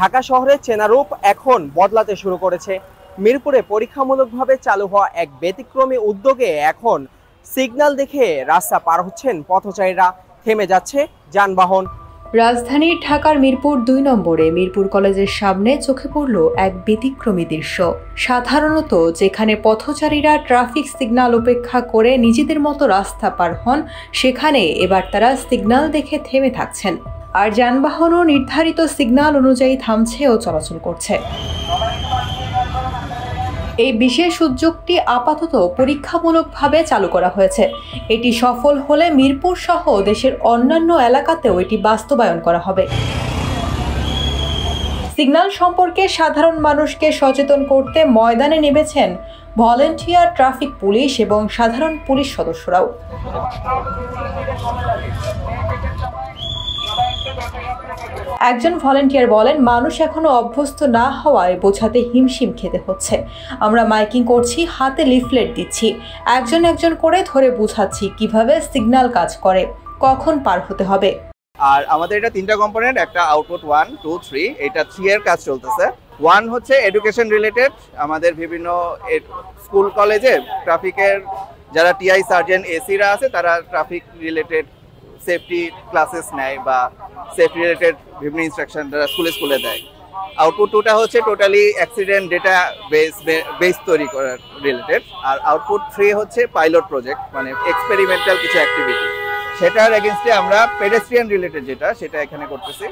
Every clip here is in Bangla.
ঢাকা শহরের চেনা রূপ এখন বদলাতে শুরু করেছে। মিরপুরে পরীক্ষামূলকভাবে চালু হওয়া এক ব্যতিক্রমী উদ্যোগে এখন সিগন্যাল দেখে রাস্তা পার হচ্ছেন পথচারীরা, থেমে যাচ্ছে যানবাহন। রাজধানীর ঢাকার মিরপুর ২ নম্বরে মিরপুর কলেজের সামনে চোখে পড়ল এক ব্যতিক্রমী দৃশ্য। সাধারণত যেখানে পথচারীরা ট্রাফিক সিগন্যাল উপেক্ষা করে নিজেদের মতো রাস্তা পার হন, সেখানে এবার তারা সিগন্যাল দেখে থেমে থাকছেন, আর যানবাহনও নির্ধারিত সিগন্যাল অনুযায়ী থামছে ও চলাচল করছে। এই বিশেষ উদ্যোগটি আপাতত পরীক্ষামূলকভাবে চালু করা হয়েছে। এটি সফল হলে মিরপুর সহ দেশের অন্যান্য এলাকাতেও এটি বাস্তবায়ন করা হবে। সিগন্যাল সম্পর্কে সাধারণ মানুষকে সচেতন করতে ময়দানে নেমেছেন ভলান্টিয়ার, ট্রাফিক পুলিশ এবং সাধারণ পুলিশ সদস্যরাও। একজন ভলান্টিয়ার বলেন, মানুষ এখনো অভ্যস্ত না হওয়ায় বোঝাতে হিমশিম খেতে হচ্ছে। আমরা মাইকিং করছি, হাতে লিফলেট দিচ্ছি, একজন একজন করে ধরে বুঝাচ্ছি কিভাবে সিগন্যাল কাজ করে, কখন পার হতে হবে। আর আমাদের এটা 3টা কম্পোনেন্ট, একটা আউটপুট 1, 2, 3, এটা 3 এর কাজ চলতেছে। 1 হচ্ছে এডুকেশন রিলেটেড, আমাদের বিভিন্ন স্কুল কলেজে ট্রাফিকের যারা টিআই সার্জেন্ট এসিরা আছে তারা ট্রাফিক রিলেটেড সেফটি ক্লাসেস নেয় বা সেফটি রিলেটেড বিভিন্ন ইনস্ট্রাকশন তারা স্কুলে দেয়। আউটপুট 2টা হচ্ছে টোটালি অ্যাক্সিডেন্ট ডেটা বেস তৈরি করার রিলেটেড। আর আউটপুট 3 হচ্ছে পাইলট প্রজেক্ট, মানে এক্সপেরিমেন্টাল কিছু অ্যাক্টিভিটি, সেটার এগেইনস্টে আমরা পেডেস্ট্রিয়ান রিলেটেড যেটা সেটা এখানে করতেছি।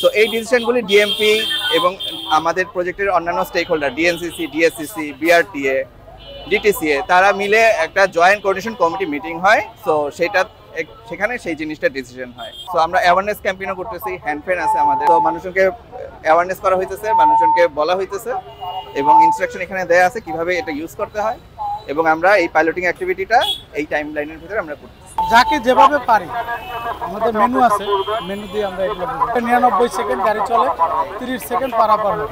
সো এই ডিসিশনগুলি ডিএমপি এবং আমাদের প্রজেক্টের অন্যান্য stakeholder DNCC, DSCC, BRTA, DTCA তারা মিলে একটা জয়েন্ট কোঅর্ডিনেশন কমিটি মিটিং হয়। সো সেখানে সেই জিনিসটা ডিসিশন হয়। সো আমরা অ্যাওয়ারনেস ক্যাম্পেইনও করতেছি, হ্যান্ডফেন আছে আমাদের। তো মানুষজনকে অ্যাওয়ারনেস করা হইতেছে, মানুষজনকে বলা হইতেছে এবং ইনস্ট্রাকশন এখানে দেয়া আছে কিভাবে এটা ইউজ করতে হয়, এবং আমরা এই পাইলটিং অ্যাক্টিভিটিটা এই টাইম লাইনের ভিতরে আমরা করতেছি। যাকে যেভাবে পারি, আমাদের মেনু আছে, মেনু দিয়ে আমরা 99 সেকেন্ড গাড়ি চলে, 30 সেকেন্ড পারাপার হয়।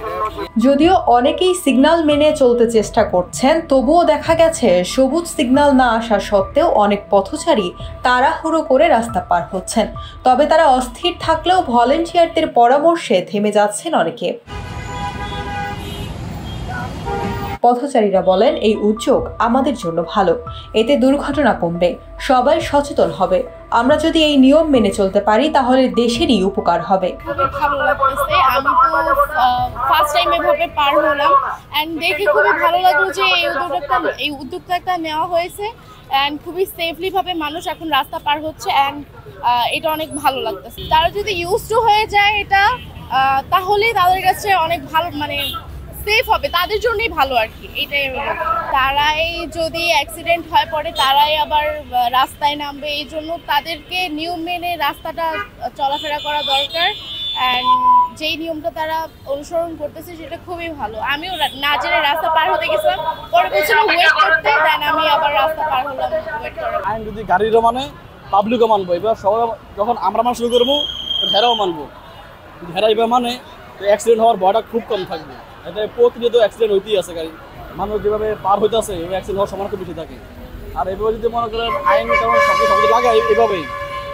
যদিও অনেকেই সিগন্যাল মেনে চলতে চেষ্টা করছেন, তবুও দেখা গেছে সবুজ সিগন্যাল না আসা সত্ত্বেও অনেক পথচারী তাড়াহুড়ো করে রাস্তা পার হচ্ছেন। তবে তারা অস্থির থাকলেও ভলান্টিয়ারদের পরামর্শে থেমে যাচ্ছেন অনেকে। পথচারীরা বলেন, এই উদ্যোগ আমাদের জন্য ভালো, এতে দুর্ঘটনা কমবে, সবাই সচেতন হবে। আমরা যদি এই নিয়ম মেনে চলতে পারি তাহলে দেশেরই উপকার হবে। খুবই ভালো লাগতেছে। আমি তো ফার্স্ট টাইম এভাবে পার হলাম অ্যান্ড দেখে খুবই ভালো লাগলো যে এই উদ্যোগটা নেওয়া হয়েছে অ্যান্ড খুবই সেফলি ভাবে মানুষ এখন রাস্তা পার হচ্ছে অ্যান্ড এটা অনেক ভালো লাগতেছে। তারা যদি ইউজ টু হয়ে যায় এটা, তাহলে তাদের কাছে অনেক ভালো, মানে সেফ হবে, তাদের জন্যই ভালো আর কি। এইটাই তারাই যদি অ্যাক্সিডেন্ট হয় পরে তারাই আবার রাস্তায় নামবে, এই জন্য তাদেরকে নিয়ম মেনে রাস্তাটা চলাফেরা করা দরকার। অ্যান্ড যেই নিয়মটা তারা অনুসরণ করতেছে সেটা খুবই ভালো। আমিও না জেনে রাস্তা পার হতে গেছিলাম, পরে বলছিলাম ওয়েট করতে, দেন আমি আবার রাস্তা পার হলাম ওয়েট করার। আইন যদি গাড়িরও মানে পাবলিকও মানবো, এবার সবাই যখন আমরা মানুষ শুরু করবো হেরাও মানবো। হেরা এবার মানে অ্যাক্সিডেন্ট হওয়ার ভয়টা খুব কম থাকবে। এটা প্রতিনিয়ত অ্যাক্সিডেন্ট হইতেই আছে, গাড়ি মানুষ যেভাবে পার হইতে আছে এভাবে অ্যাক্সিডেন্ট হওয়ার সম্ভাবনা খুব বেশি থাকে। আর এভাবে যদি মনে করেন আইন কারণ সবকিছু লাগাই এভাবেই,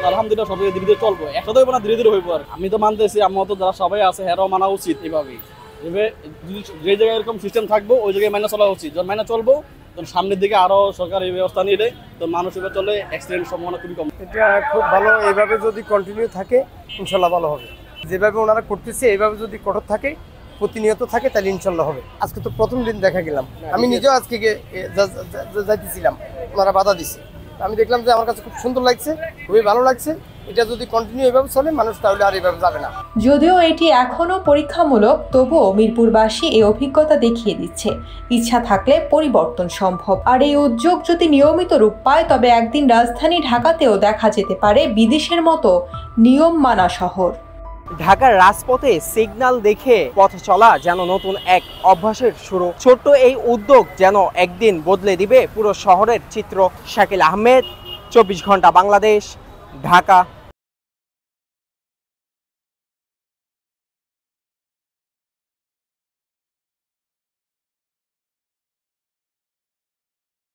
আলহামদুলিল্লাহ সবাই ধীরে ধীরে চলবো, একসাথে হইব না, ধীরে ধীরে হইব। আর আমি তো মানতেছি, আমার তো যারা সবাই আছে হেরাও মানা উচিত। এভাবেই এভাবে যদি যে জায়গায় এরকম সিস্টেম থাকবো ওই জায়গায় মাইনা চলা উচিত। যখন মাইনা চলবো তখন সামনের দিকে আরও সরকার এই ব্যবস্থা নিয়ে দেয়, তো মানুষ এবার চলে অ্যাক্সিডেন্টের সম্ভাবনা খুবই কম। এটা খুব ভালো, এইভাবে যদি কন্টিনিউ থাকে ইনশাল্লাহ ভালো হবে। যেভাবে ওনারা করতেছে এইভাবে যদি কঠোর থাকে, প্রতিনিয়ত থাকে, তাহলে ইনশাল্লাহ হবে। আজকে তো প্রথম দিন দেখা গেলাম, আমি নিজেও আজকে যাইতেছিলাম, ওনারা বাধা দিচ্ছে, আমি দেখলাম যে আমার কাছে খুব সুন্দর লাগছে, খুবই ভালো লাগছে। এটা যদি কন্টিনিউ এভাবে চলে মানুষ তাহলে আর এভাবে যাবে না। যদিও এটি এখনো পরীক্ষামূলক, তবুও মিরপুরবাসী এই অভিজ্ঞতা দেখিয়ে দিচ্ছে ইচ্ছা থাকলে পরিবর্তন সম্ভব। আর এই উদ্যোগ যদি নিয়মিত রূপ পায় তবে একদিন রাজধানী ঢাকাতেও দেখা যেতে পারে বিদেশের মতো নিয়ম মানা শহর। ঢাকার রাজপথে সিগন্যাল দেখে পথ চলা যেন নতুন এক অভ্যাসের শুরু। ছোট্ট এই উদ্যোগ যেন একদিন বদলে দিবে পুরো শহরের চিত্র। শাকিল আহমেদ, 24 ঘন্টা বাংলাদেশ, ঢাকা।